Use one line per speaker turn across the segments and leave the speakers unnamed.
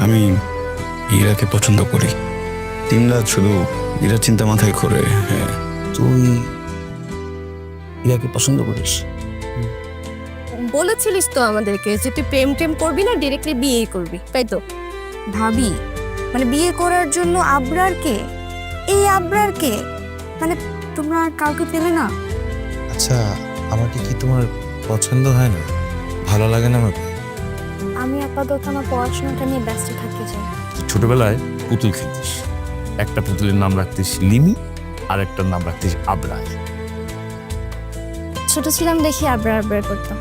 আমি ইরাকে পছন্দ করি। দিনরাত শুধু ইরার চিন্তা মাথায় ঘোরে। হ্যাঁ,
তুই ইরাকে পছন্দ করিস?
বলেছিলিস তো আমাদেরকে যে তুই প্রেম টেম করবি না, ডিরেক্টলি বিয়ে করবি, তাই তো?
ভাবি, মানে বিয়ে করার জন্য আবরারকে, এই আবরারকে, মানে তোমরা আর কাউকে পেলে না?
আচ্ছা, আমাকে কি তোমার পছন্দ হয় না? ভালো লাগে না আমাকে?
আমি আপাতত আমার পড়াশোনাটা নিয়ে ব্যস্ত থাকতে চাই।
ছোটবেলায় পুতুল খেলতিস, একটা পুতুলের নাম রাখতিস লিমি আর একটার নাম রাখতিস আবরার।
ছোট ছিলাম দেখি আবরার আবরার করতাম।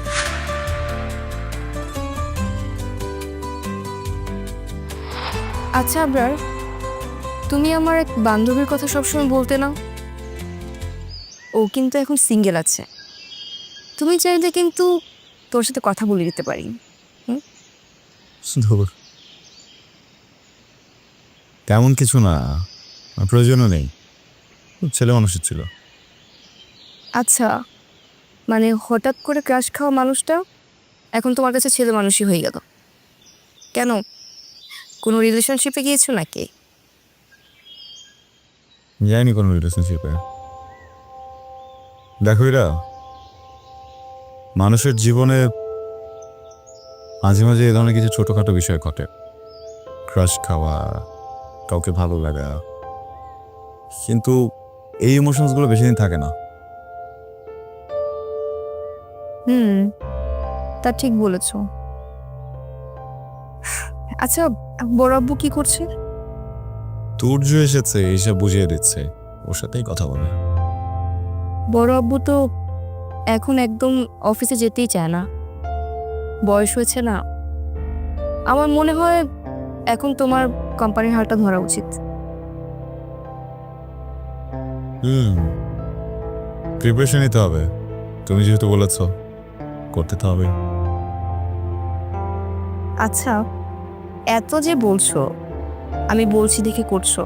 আচ্ছা আবরার, তুমি আমার এক বান্ধবীর কথা সবসময় বলতে না? ও কিন্তু এখন সিঙ্গেল আছে। তুমি চাইলে কিন্তু তোর সাথে কথা বলে দিতে পারি।
ধুর, তেমন কিছু না, প্রয়োজনও নেই। ছেলে মানুষের ছিল।
আচ্ছা, মানে হঠাৎ করে ক্রাশ খাওয়া মানুষটা এখন তোমার কাছে ছেলে মানুষই হয়ে গেল কেন? কোনো রিলেশনশিপে গিয়েছো নাকি?
যাইনি কোনো রিলেশনশিপে। দেখো এরা মানুষের জীবনে মাঝে মাঝে এ ধরনের কিছু ছোটখাটো বিষয় ঘটে। ক্রাশ খাওয়া, কাউকে ভালো লাগা, কিন্তু এই ইমোশনসগুলো বেশি দিন থাকে না।
তা ঠিক বলেছ। আচ্ছা, বড় আব্বু কি করছে?
তুর্য এসেছে, এইসব বুঝিয়ে দিচ্ছে, ওর সাথেই কথা বলে।
বড় আব্বু তো এখন একদম অফিসে যেতেই চায় না, বয়স হয়েছে না। আমার মনে হয় এখন তোমার কোম্পানির হালটা ধরা উচিত।
প্রিপারেশন নিতে হবে, তুমি যেহেতু বলেছ, করতে তো হবে।
আচ্ছা, এত যে বলছো, আমি বলছি দেখে করছো,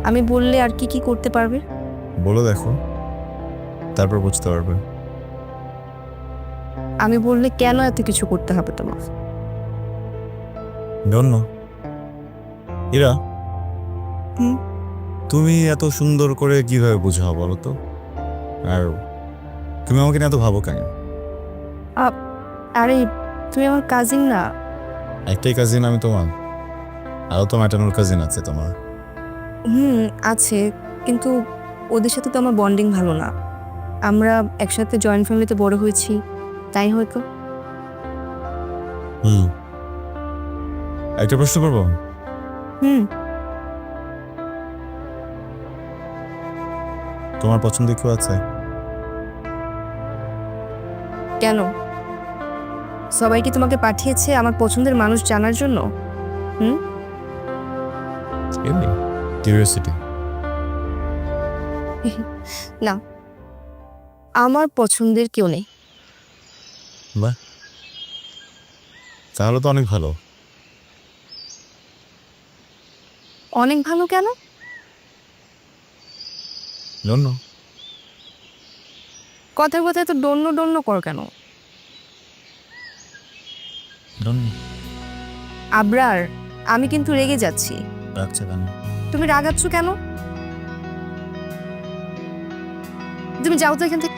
আমি বললে আর কি কি করতে পারবে?
বলে দেখো, তারপর বুঝতে পারবে।
আমি বললে কেন এত কিছু করতে হবে তোমার?
Don't know. ইরা,
হুম?
তুমি এত সুন্দর করে কিভাবে বুঝাও বলো তো? আর তুমি আমাকে নিয়ে এত ভাবো কেন?
আরে তুমি আমার কাজিন না?
একটাই কাজিন আমি তোমার, আরও তো ম্যাটার্নাল কাজিন আছে তোমার।
আছে, কিন্তু ওদের সাথে তো আমার বন্ডিং ভালো না। আমরা একসাথে জয়েন্ট ফ্যামিলিতে বড় হয়েছি, তাই হয়তো।
একটা প্রশ্ন করবো?
হুম
তোমার পছন্দ কেউ আছে?
কেন? সবাই কি তোমাকে পাঠিয়েছে আমার পছন্দের মানুষ জানার জন্য?
এমনি কিউরিওসিটি।
না, আমার পছন্দের কেউ নেই।
বাহ, তাহলে তো অনেক ভালো।
অনেক ভালো কেন?
জন্য
কথার কথায় তো ডন্য ডন্য কর কেন? আবরার, আমি কিন্তু রেগে যাচ্ছি।
রাখছে কেন?
তুমি রাগাচ্ছ কেন? তুমি যাও তো এখান থেকে।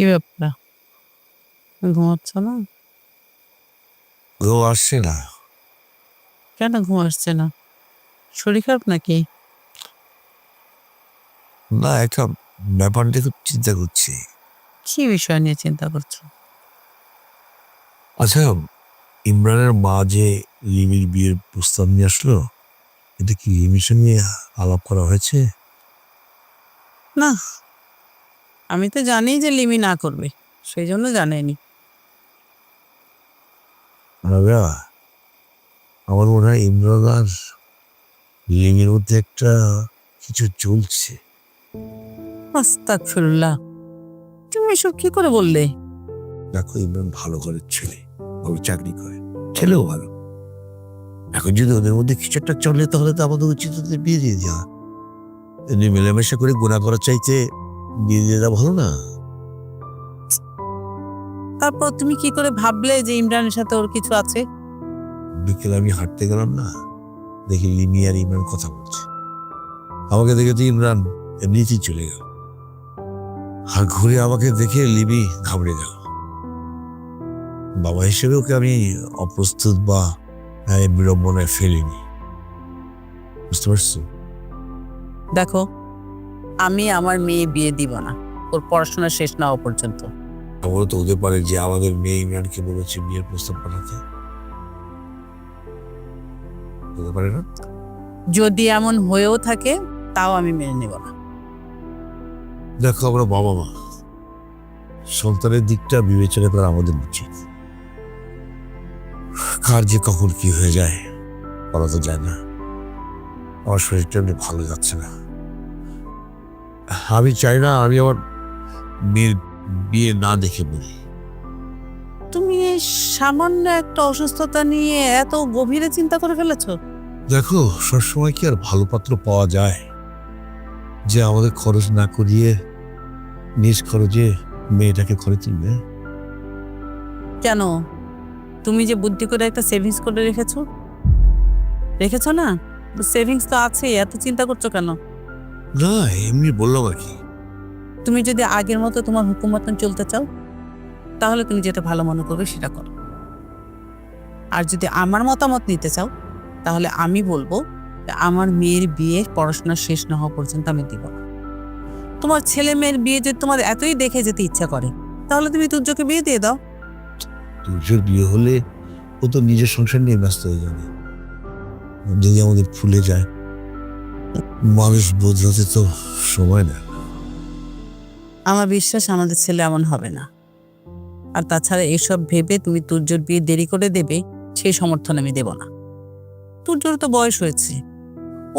কি ব্যাপার, ঘুমাচ্ছ না?
ঘুম আসছে না।
কেন ঘুম আসছে না? শরীর খারাপ নাকি?
না, একটা ব্যাপার নিয়ে খুব চিন্তা করছি।
কি বিষয় নিয়ে চিন্তা করছো?
আচ্ছা, ইমরানের মা যে লিমির বিয়ের প্রস্তাব নিয়ে আসলো, এটা কি লিমির সঙ্গে আলাপ করা হয়েছে?
না, আমি তো জানি যে লিমি না করবে, সেই জন্য জানাইনি।
রাবেয়া, আমার মনে হয় ইমরান আর লিমির মধ্যে একটা কিছু চলছে।
আস্তাগফিরুল্লাহ, তুমি এসব কি করে বললে?
দেখো, ইমরান ভালো ঘরের ছেলে, ভালো চাকরি করে, ছেলেও ভালো। এখন যদি ওদের মধ্যে কিছু একটা চলে, তাহলে তো আমাদের উচিত ওদের বিয়ে দিয়ে দেওয়া। এমনি মেলামেশা করে গুণা করার চাইতে বিয়ে দিয়ে দেওয়া ভালো না?
তারপর তুমি কি করে ভাবলে যে ইমরানের সাথে ওর কিছু আছে?
বিকেলে আমি হাঁটতে গেলাম না, দেখি লিমি আর ইমরান কথা বলছে। আমাকে দেখে তো ইমরান এমনিতেই চলে গেল, আর ঘুরে আমাকে দেখে লিমি ঘাবড়ে গেল। বাবা হিসেবে ওকে আমি অপ্রস্তুত বা বিড়ম্বনায় ফেলিনি, বুঝতে পারছো?
দেখো, আমি আমার মেয়ে বিয়ে দিব না ওর পড়াশোনা শেষ না হওয়া পর্যন্ত।
এমনও তো হতে পারে যে আমাদের মেয়ে ইমরানকে বলেছে বিয়ের প্রস্তাব পাঠাতে, হতে পারে না?
যদি এমন হয়েও থাকে তাও আমি মেনে নেব না।
দেখো, আমরা বাবা মা, সন্তানের দিকটা বিবেচনা করা আমাদের উচিত। কার যে কখন কি হয়ে যায় বলা তো যায় না। আমার শরীরটা এমনি ভালো যাচ্ছে না। আমি চাই না আমি আমার মেয়ের বিয়ে না দেখে বলি।
তুমি এই সামান্য একটা অসুস্থতা নিয়ে এত গভীরে চিন্তা করে ফেলেছো?
দেখো, সবসময় কি আর ভালো পাত্র পাওয়া যায় যে আমাদের খরচ না করিয়ে নিজ খরচে মেয়েটাকে ঘরে তুলবে?
কেন, তুমি যে বুদ্ধি করে একটা সেভিংস করে রেখেছো না? সেভিংস তো আছে, এত চিন্তা করছো কেন?
না, এমনি বললাম আর কি।
তুমি যদি আগের মতো তোমার হুকুম মতন চলতে চাও, তাহলে তুমি যেটা ভালো মনে করবে সেটা করো। আর যদি আমার মতামত নিতে চাও, তাহলে আমি বলবো যে আমার মেয়ের বিয়ে পড়াশোনা শেষ না হওয়া পর্যন্ত আমি দিব না। তোমার ছেলে মেয়ের বিয়ে যদি তোমার এতই দেখে যেতে ইচ্ছা করে, তাহলে তুমি তুর্যকে বিয়ে দিয়ে দাও।
তুর্যের বিয়ে হলে ও তো নিজের সংসার নিয়ে ব্যস্ত হয়ে যাবে। যদি আমাদের ফুলে যায়, মানুষ বদলাতে তো সময় নেয়।
আমার বিশ্বাস আমাদের ছেলে এমন হবে না। আর তাছাড়া এসব ভেবে তুমি তুর্যর বিয়ে দেরি করে দেবে, সেই সমর্থন আমি দেব না। তুর্যর তো বয়স হয়েছে,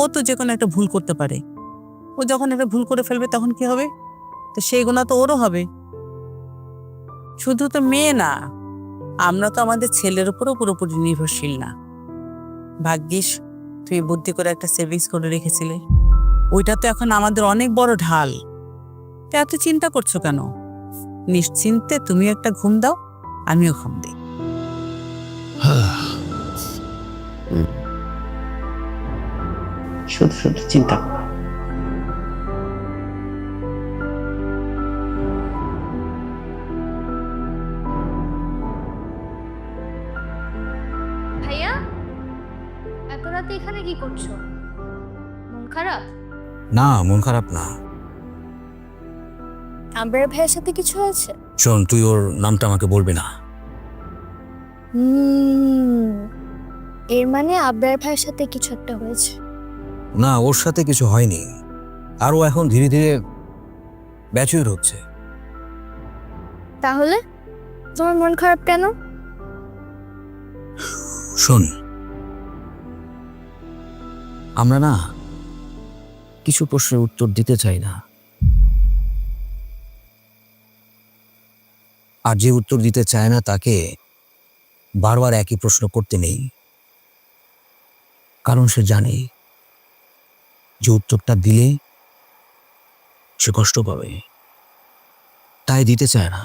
ও তো যে কোনো একটা ভুল করতে পারে। ও যখন একটা ভুল করে ফেলবে তখন কি হবে? তো সেই গুণা তো ওরও হবে। শুধু তো মেয়ে না, আমরা তো আমাদের ছেলের উপরও পুরোপুরি নির্ভরশীল না। ভাগ্যিস তুমি বুদ্ধি করে একটা সেভিংস করে রেখেছিলে, ওইটা তো এখন আমাদের অনেক বড় ঢাল। তো এত চিন্তা করছো কেন? নিশ্চিন্তে তুমি একটা ঘুম দাও, আমিও ঘুম দিই। শুধু শুধু চিন্তা করো।
ভাইয়া, এত রাতে এখানে কি করছো? মন খারাপ?
না, মন খারাপ না।
আবরার ভাইয়ের সাথে কিছু হয়েছে?
শোন, তুই ওর নামটা আমাকে বলবি না।
এর মানে আবরার ভাইয়ের সাথে কিছু একটা হয়েছে।
না, ওর সাথে কিছু হয়নি। আর ও এখন ধীরে ধীরে ব্যাচুয়ার হচ্ছে।
তাহলে তোমার মন খারাপ কেন?
শোন, আমরা না কিছু প্রশ্নের উত্তর দিতে চাই না, আর যে উত্তর দিতে চায় না তাকে বারবার একই প্রশ্ন করতে নেই। কারণ সে জানে যে উত্তরটা দিলে সে কষ্ট পাবে, তাই দিতে চায় না।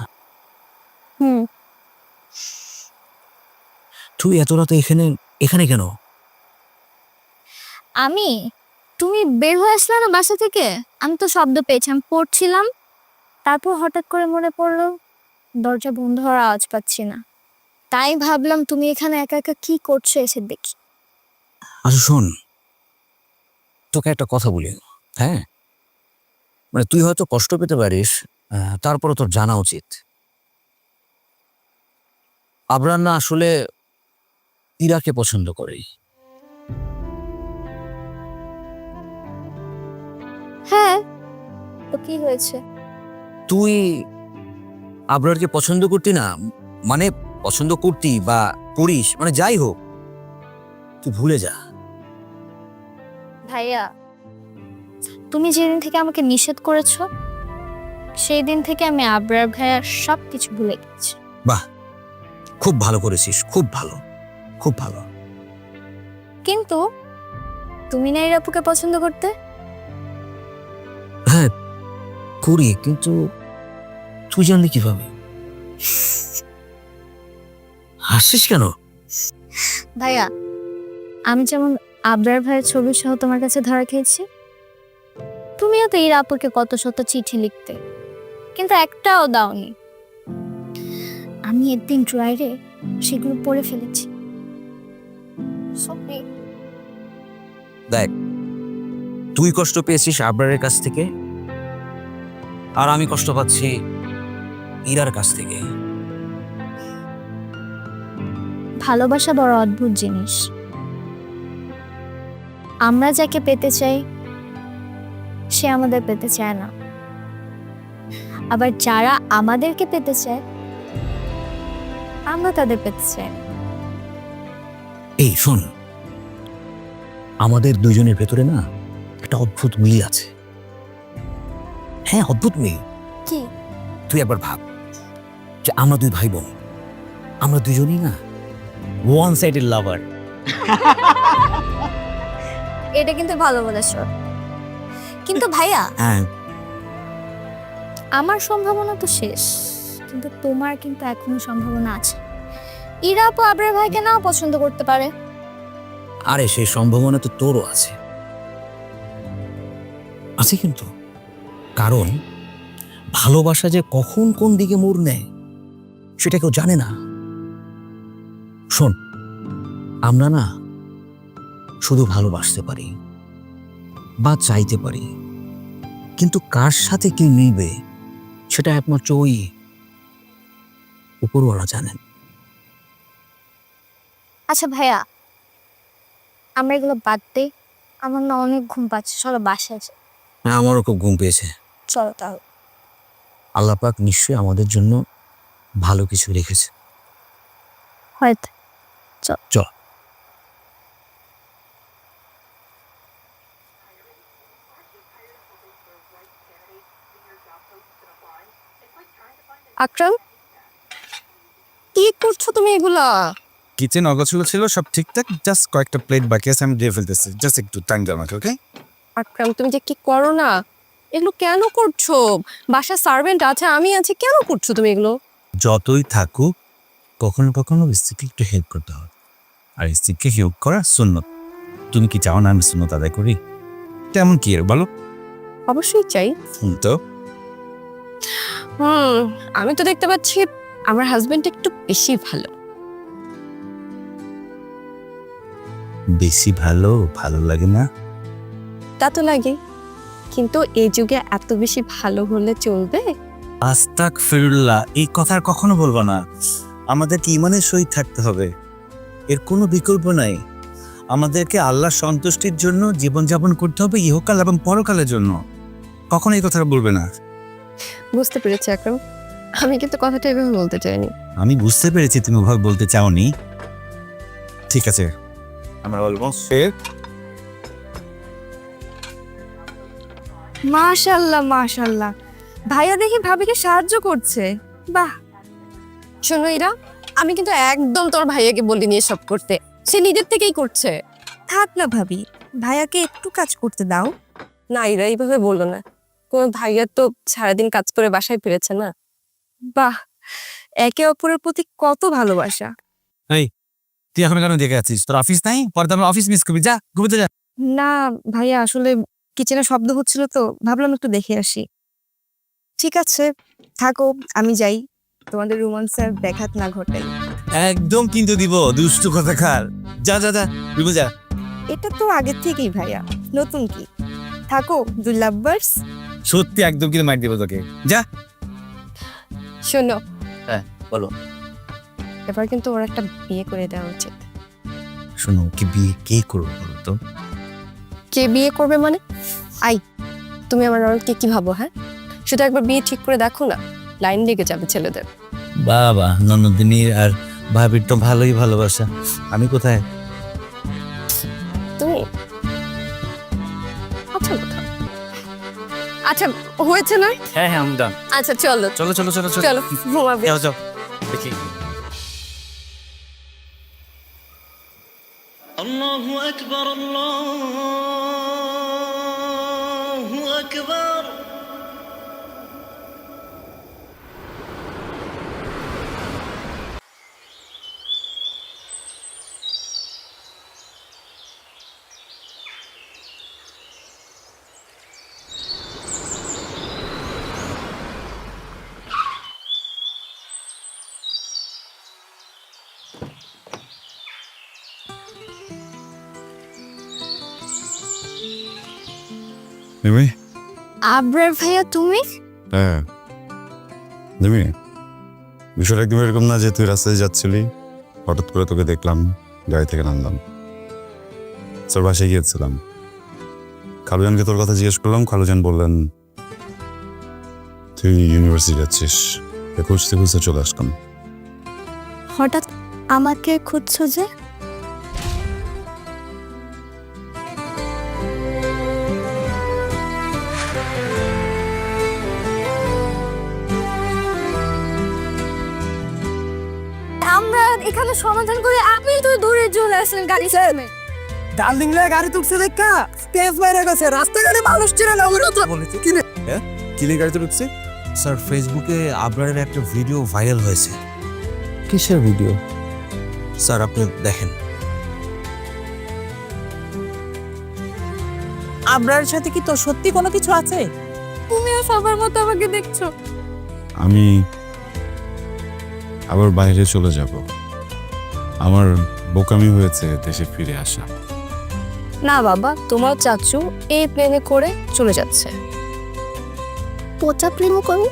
তুই এত রাতে এখানে কেন?
তুমি বের হয়ে আসলে না বাসা থেকে? আমি তো শব্দ পেয়েছি, আমি পড়ছিলাম,
তারপর হঠাৎ করে মনে পড়লো দরজা বন্ধ হওয়ার আওয়াজ পাচ্ছি না, তাই ভাবলাম তুমি এখানে একা একা কি করছো, এসে দেখি।
আচ্ছা শোন, তোকে একটা কথা বলি। হ্যাঁ, মানে তুই হয়তো কষ্ট পেতে পারিস, তারপরও তোর জানা উচিত আবরার না আসলে ইরাকে পছন্দ করে।
হ্যাঁ, তো কি হয়েছে?
তুই আবরারকে পছন্দ করতি না, মানে পছন্দ করতি বা করিস, মানে যাই হোক, তুই ভুলে যা।
ভাইয়া, তুমি যেদিন থেকে আমাকে নিষেধ করেছো সেই দিন থেকে আমি আবরার ভাইয়ার সব কিছু ভুলে গেছি।
বাহ, খুব ভালো করেছিস, খুব ভালো, খুব ভালো।
কিন্তু তুমি না ইরাপুকে পছন্দ করতে?
হ্যাঁ করি, কিন্তু তুই জানলি কিভাবে? হাসিস কেন?
ভাইয়া, আমি যেমন আবরার ভাইয়ের ছবি সহ তোমার কাছে ধরা খেয়েছি, তুমিও তো ইরাপুকে কত শত চিঠি লিখতে, কিন্তু একটাও দাওনি। আমি একদিন ড্রয়ারে সেগুলো পড়ে ফেলেছি। Sorry.
দেখ, তুই কষ্ট পেয়েছিস আবরারের কাছ থেকে, আর আমি কষ্ট পাচ্ছি ইরার কাছ থেকে।
ভালোবাসা বড় অদ্ভুত জিনিস। আমরা যাকে পেতে চাই সে আমাদের পেতে চায় না, আবার যারা আমাদেরকে পেতে চায় আমরা তাদের পেতে চাই না।
এই শোন, আমাদের দুজনের ভেতরে না একটা অদ্ভুত মিল আছে। হ্যাঁ, অদ্ভুত মিল।
কি?
তুই একবার ভাব যে আমরা দুই ভাই বোন, আমরা দুজনই না ওয়ান সাইডেড লাভার।
এটা কিন্তু ভালো বলেছ, কিন্তু ভাইয়া
হ্যাঁ,
আমার সম্ভাবনা তো শেষ, কিন্তু তোমার কিন্তু এখনো সম্ভাবনা আছে। ইরা আপু আবরার ভাইকে নাও পছন্দ করতে পারে।
আরে সেই সম্ভাবনা তো তোরও আছে, আছে কিন্তু। কারণ ভালোবাসা যে কখন কোন দিকে মোড় নেয় সেটা কেউ জানে না। শোন, আমরা না শুধু ভালোবাসতে পারি বা চাইতে পারি, কিন্তু কার সাথে কি মিলবে সেটা একমাত্র ওই উপরওয়ালা জানেন।
আচ্ছা ভাইয়া, আমরা এগুলো বাদ দিই, আমার না অনেক ঘুম পাচ্ছে, চলো বাসায় যাই।
হ্যাঁ, আমারও খুব ঘুম পেয়েছে।
চলো তাহলে।
আল্লাহ পাক নিশ্চয়ই আমাদের জন্য ভালো কিছু রেখেছে।
হয়তো।
চল।
আকরাম, কি করছো তুমি এগুলা?
কিচেন অগোছালো ছিল, সব ঠিকঠাক, জাস্ট কয়েকটা প্লেট বাকি আছে, আমি দিয়ে ফেলতেছি। জাস্ট একটু টাইম দাও আমাকে, ওকে?
আকরাম, তুমি যে কি করো না, এগুলো কেন করছো? বাসার সার্ভেন্ট আছে, আমি আছি, কেন করছো তুমি এগুলো?
যতই থাকুক, কখনো কখনো স্ত্রীকে একটু হেল্প করতে হয়, আর স্ত্রীকে হেল্প করা সুন্নত। তুমি কি চাও না আমি সুন্নত আদায় করি? তেমন কি এর বলো?
অবশ্যই চাই।
তো
আমি তো দেখতে পাচ্ছি আমার হাজবেন্ড একটু বেশি ভালো।
বেশি ভালো ভালো লাগে না?
তা তো লাগে, কিন্তু এই যুগে এত বেশি ভালো হলে চলবে?
আস্তাগফিরুল্লাহ, এই কথা আর কখনো বলবো না। আমাদেরকে ইমানের সহিত থাকতে হবে, এর কোনো বিকল্প নাই। আমাদেরকে আল্লাহর সন্তুষ্টির জন্য জীবনযাপন করতে হবে, ইহকাল এবং পরকালের জন্য। কখনো এই কথাটা বলবে না।
বুঝতে পেরেছি আকরাম, আমি কিন্তু কথাটা এভাবে বলতে চাইনি।
আমি বুঝতে পেরেছি তুমি ওভাবে বলতে চাওনি। ঠিক আছে, আমরা অলমোস্ট শেষ।
মাশাআল্লাহ মাশাআল্লাহ, ভাইয়া দেখি ভাবিকে সাহায্য করছে, বাহ। শোনো ইরা, আমি কিন্তু একদম তোর ভাইয়াকে বলিনি এসব করতে, সে নিজের থেকেই করছে।
থাক না ভাবি, ভাইয়াকে একটু কাজ করতে দাও।
না ইরা, এইভাবে বললো না, তোমার ভাইয়া তো সারাদিন কাজ করে বাসায় ফিরেছে না। বাহ, একে অপরের প্রতি কত ভালোবাসা।
তুই এখন কেন দেখে আছিস? তোর অফিস নাই, পরে তো আমরা অফিস মিস করবি। যা ঘুমোতে যা।
না ভাইয়া, আসলে কিচেনে শব্দ হচ্ছিল তো ভাবলাম একটু দেখে আসি।
ঠিক আছে, থাকো, আমি যাই। তোমাদের রোমান্সের ব্যাঘাত না ঘটাই।
একদম কিন্তু দিব দুষ্টু কথা খার। যা যা যা বিমু যা।
এটা তো আগের থেকেই ভাইয়া, নতুন কি? থাকো দুই লাভবার্স।
সত্যি একদম কিন্তু মার দিব তোকে। যা।
শোনো,
হ্যাঁ বলো।
এবার কিন্তু ওর একটা বিয়ে করে দেওয়া উচিত।
শোনো, কি বিয়ে কে করবো বলো তো?
কে বিয়ে করবে মানে? তুমি আমার ননদকে কি ভাবো? হ্যাঁ, শুধু একবার বিয়ে ঠিক করে দেখো না, লাইন লেগে যাবে ছেলেদের।
বাবা, ননদিনীর আর ভাবির তো ভালোই ভালোবাসা। আমি কোথায়?
তুমি আচ্ছা কথা, আচ্ছা হয়েছে না?
হ্যাঁ হ্যাঁ আমরা
আচ্ছা চলো
চলো চলো চলো
চলো ঘুমাবে।
যাও যাও দেখি।
الله أكبر الله أكبر
মিমি?
আবরার ভাইয়া তুমি?
হ্যাঁ মিমি, বিষয়টা একদম এরকম না যে তুই রাস্তায় যাচ্ছিলি, হঠাৎ করে তোকে দেখলাম, গাড়ি থেকে নামলাম, তোর বাসায় গিয়েছিলাম, খালুজানকে তোর কথা জিজ্ঞেস করলাম, খালুজান বললেন তুই ইউনিভার্সিটি যাচ্ছিস, খুঁজতে খুঁজতে চলে আসলাম।
হঠাৎ আমাকে খুঁজছো যে? আমরা এখানে সমাধান করে আপনি তো দূরে চলে আসলেন গাড়ি সামনে।
ডার্লিং লে গাড়ি তুলছে দেখা স্টেজ বাইরে গেছে, রাস্তাঘাটে মানুষ চেনে না, ওরা তো বলেছে কি রে?
কি নিয়ে গাড়িতে ঢুকছে?
স্যার, ফেসবুকে আবরারের একটা ভিডিও ভাইরাল হয়েছে।
কিসের ভিডিও?
স্যার আপনি দেখেন।
আবরারের সাথে কি তোর সত্যি কোনো কিছু আছে?
তুমিও সবার মতো আমাকে দেখছো।
আমি আবার বাইরে চলে যাব, আমার বোকামি হয়েছে দেশে ফিরে আসা।
না বাবা, তোমার চাচু এই প্লেনে করে চলে যাচ্ছে।
পচা প্রেম করুন।